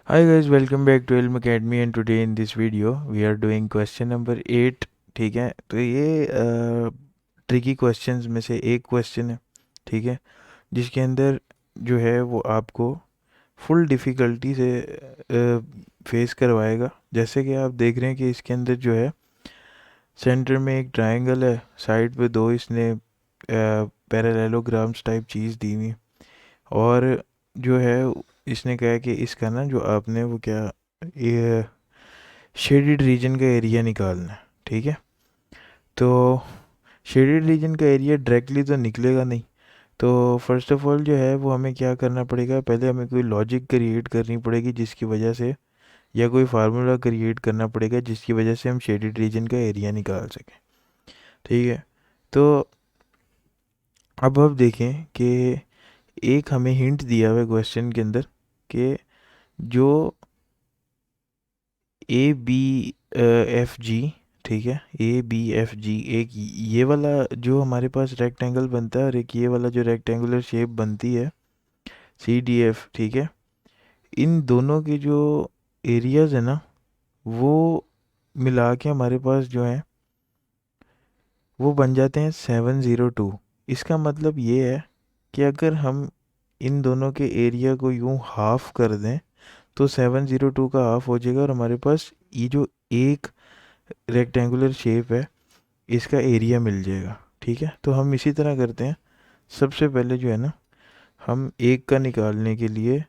Hi guys, welcome back to Ilm Academy and today in this video we are doing question number 8। ठीक है, तो ये tricky questions में से एक क्वेश्चन है। ठीक है, जिसके अंदर जो है वो आपको फुल डिफ़िकल्टी से फेस करवाएगा। जैसे कि आप देख रहे हैं कि इसके अंदर जो है सेंटर में एक ट्रायंगल है, साइड पे दो इसने पैरेललोग्राम्स टाइप चीज़ दी हुई, और जो है इसने कहा कि इसका ना जो आपने वो क्या ये शेडेड रीजन का एरिया निकालना है। ठीक है, तो शेडेड रीजन का एरिया डायरेक्टली तो निकलेगा नहीं। तो फर्स्ट ऑफ ऑल जो है वो हमें क्या करना पड़ेगा, पहले हमें कोई लॉजिक क्रिएट करनी पड़ेगी जिसकी वजह से, या कोई फार्मूला क्रिएट करना पड़ेगा जिसकी वजह से हम शेडेड रीजन का एरिया निकाल सकें। ठीक है, तो अब देखें कि एक हमें हिंट दिया हुआ है क्वेश्चन के अंदर कि जो ए बी एफ जी, ठीक है, ए बी एफ जी, एक ये वाला जो हमारे पास रेक्टेंगल बनता है और एक ये वाला जो रेक्टेंगुलर शेप बनती है सी डी एफ। ठीक है, इन दोनों के जो एरियाज है ना, वो मिला के हमारे पास जो है वो बन जाते हैं 702। इसका मतलब ये है कि अगर हम इन दोनों के एरिया को यूं हाफ कर दें तो 702 का हाफ हो जाएगा और हमारे पास ये जो एक रेक्टेंगुलर शेप है इसका एरिया मिल जाएगा। ठीक है, तो हम इसी तरह करते हैं। सबसे पहले जो है ना, हम एक का निकालने के लिए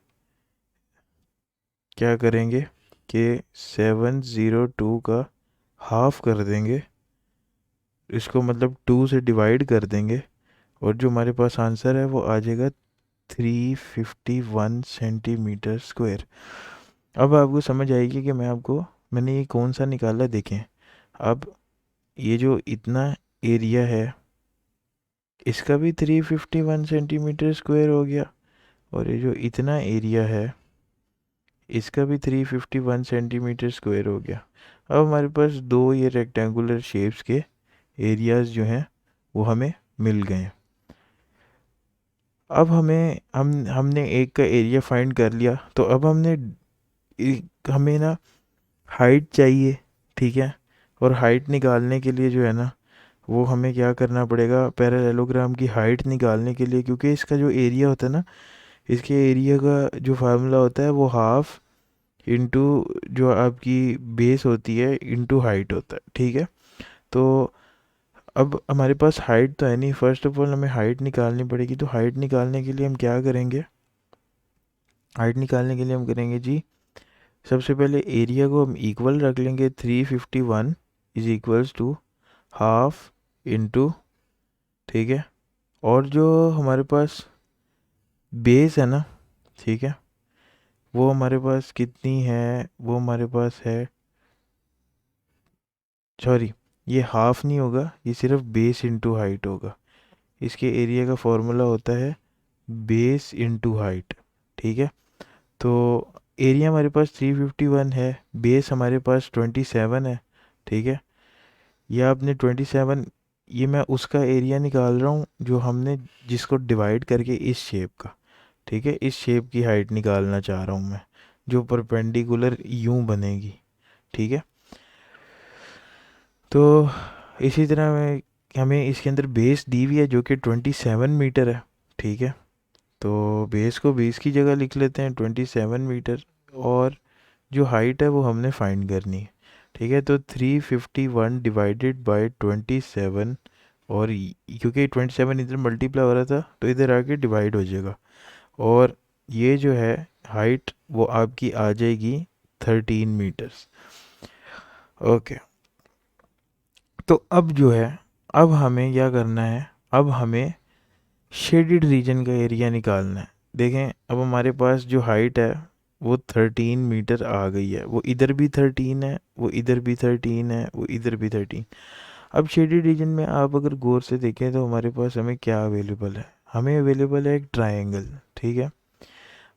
क्या करेंगे कि 702 का हाफ कर देंगे, इसको मतलब 2 से डिवाइड कर देंगे, और जो हमारे पास आंसर है वो आ जाएगा 351 सेंटीमीटर स्क्वायर। अब आपको समझ आएगी कि मैंने ये कौन सा निकाला। देखें, अब ये जो इतना एरिया है इसका भी 351 सेंटीमीटर स्क्वायर हो गया, और ये जो इतना एरिया है इसका भी 351 सेंटीमीटर स्क्वायर हो गया। अब हमारे पास दो ये रेक्टेंगुलर शेप्स के एरियाज जो हैं वो हमें मिल गए हैं। अब हमने एक का एरिया फाइंड कर लिया, तो अब हमें ना हाइट चाहिए। ठीक है, और हाइट निकालने के लिए जो है ना वो हमें क्या करना पड़ेगा, पैरेललोग्राम की हाइट निकालने के लिए, क्योंकि इसका जो एरिया होता है ना, इसके एरिया का जो फार्मूला होता है वो हाफ इंटू जो आपकी बेस होती है इंटू हाइट होता है। ठीक है, तो अब हमारे पास हाइट तो है नहीं, फर्स्ट ऑफ ऑल हमें हाइट निकालनी पड़ेगी। तो हाइट निकालने के लिए हम क्या करेंगे, हाइट निकालने के लिए हम करेंगे जी, सबसे पहले एरिया को हम इक्वल रख लेंगे, 351 is equals to half into, ठीक है, और जो हमारे पास बेस है ना, ठीक है, वो हमारे पास कितनी है, वो हमारे पास है, सॉरी, ये हाफ नहीं होगा, ये सिर्फ बेस इंटू हाइट होगा। इसके एरिया का फॉर्मूला होता है बेस इंटू हाइट। ठीक है, तो एरिया हमारे पास 351 है, बेस हमारे पास 27 है। ठीक है, यह आपने 27, ये मैं उसका एरिया निकाल रहा हूँ जो हमने जिसको डिवाइड करके इस शेप का, ठीक है, इस शेप की हाइट निकालना चाह रहा हूँ मैं, जो परपेंडिकुलर यूं बनेगी। ठीक है, तो इसी तरह में हमें इसके अंदर बेस दी हुई है जो कि 27 मीटर है। ठीक है, तो बेस को बेस की जगह लिख लेते हैं 27 मीटर, और जो हाइट है वो हमने फाइंड करनी है। ठीक है, तो 351 डिवाइडेड बाय 27, और क्योंकि 27 इधर मल्टीप्लाई हो रहा था तो इधर आके डिवाइड हो जाएगा, और ये जो है हाइट वो आपकी आ जाएगी 13 मीटर्स। ओके, तो अब जो है, अब हमें क्या करना है, अब हमें शेडेड रीजन का एरिया निकालना है। देखें, अब हमारे पास जो हाइट है वो 13 मीटर आ गई है, वो इधर भी 13 है, वो इधर भी 13 है, वो इधर भी 13। अब शेडेड रीजन में आप अगर गौर से देखें तो हमारे पास हमें क्या अवेलेबल है, हमें अवेलेबल है एक ट्रायंगल। ठीक है,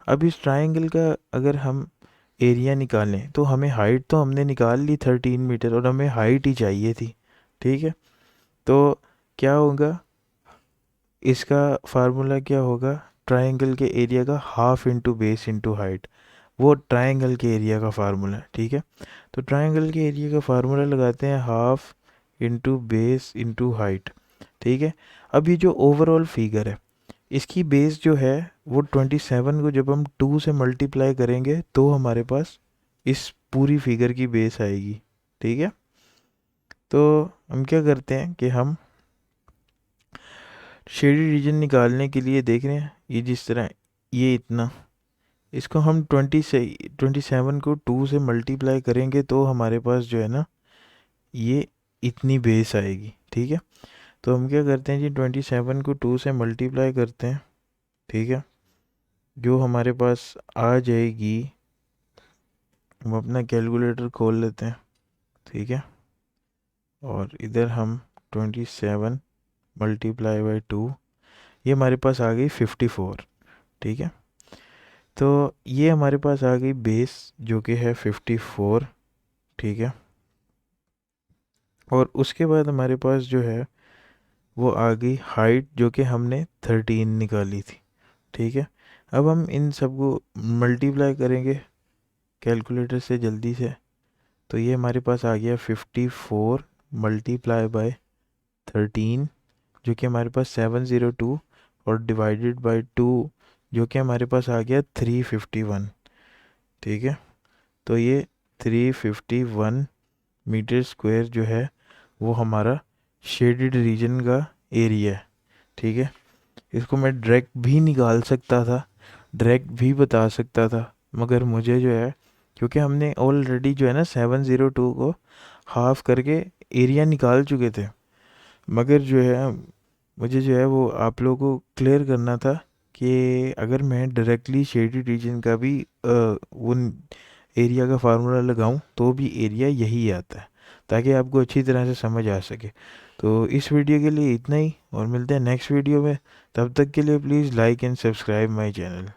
अब इस ट्रायंगल का अगर हम एरिया निकालें तो हमें हाइट तो हमने निकाल ली 13 मीटर, और हमें हाइट ही चाहिए थी। ठीक है, तो क्या होगा, इसका फार्मूला क्या होगा, ट्रायंगल के एरिया का half into base into height, वो ट्रायंगल के एरिया का फार्मूला है, ठीक है। तो ट्रायंगल के एरिया का फार्मूला लगाते हैं half into base into height, ठीक है। अब ये जो ओवरऑल फिगर है, इसकी बेस जो है वो 27 को जब हम 2 से मल्टीप्लाई करेंगे तो हमारे पास इस पूरी फिगर की बेस आएगी, ठीक है। तो हम क्या करते हैं कि हम शेडेड रीजन निकालने के लिए देख रहे हैं, ये जिस तरह ये इतना, इसको हम 27 को 2 से मल्टीप्लाई करेंगे तो हमारे पास जो है ना ये इतनी बेस आएगी, ठीक है। तो हम क्या करते हैं जी, 27 को 2 से मल्टीप्लाई करते हैं, ठीक है। जो हमारे पास आ जाएगी, हम अपना कैलकुलेटर खोल लेते हैं, ठीक है। और इधर हम 27 मल्टीप्लाई बाई 2, ये हमारे पास आ गई 54, ठीक है। तो ये हमारे पास आ गई बेस जो कि है 54, ठीक है। और उसके बाद हमारे पास जो है वो आ गई हाइट जो कि हमने 13 निकाली थी, ठीक है। अब हम इन सबको मल्टीप्लाई करेंगे कैलकुलेटर से जल्दी से, तो ये हमारे पास आ गया 54 मल्टीप्लाई बाय 13 जो कि हमारे पास 702, और डिवाइडेड बाय 2 जो कि हमारे पास आ गया 351, ठीक है। तो ये 351 मीटर स्क्वायर जो है वो हमारा शेडेड रीजन का एरिया है, ठीक है। इसको मैं डायरेक्ट भी निकाल सकता था, डायरेक्ट भी बता सकता था, मगर मुझे जो है, क्योंकि हमने ऑलरेडी जो है ना 702 को हाफ करके एरिया निकाल चुके थे, मगर जो है मुझे जो है वो आप लोगों को क्लियर करना था कि अगर मैं डायरेक्टली शेडेड रीजन का भी वो एरिया का फार्मूला लगाऊं तो भी एरिया यही आता है, ताकि आपको अच्छी तरह से समझ आ सके। तो इस वीडियो के लिए इतना ही, और मिलते हैं नेक्स्ट वीडियो में। तब तक के लिए please like and subscribe my channel.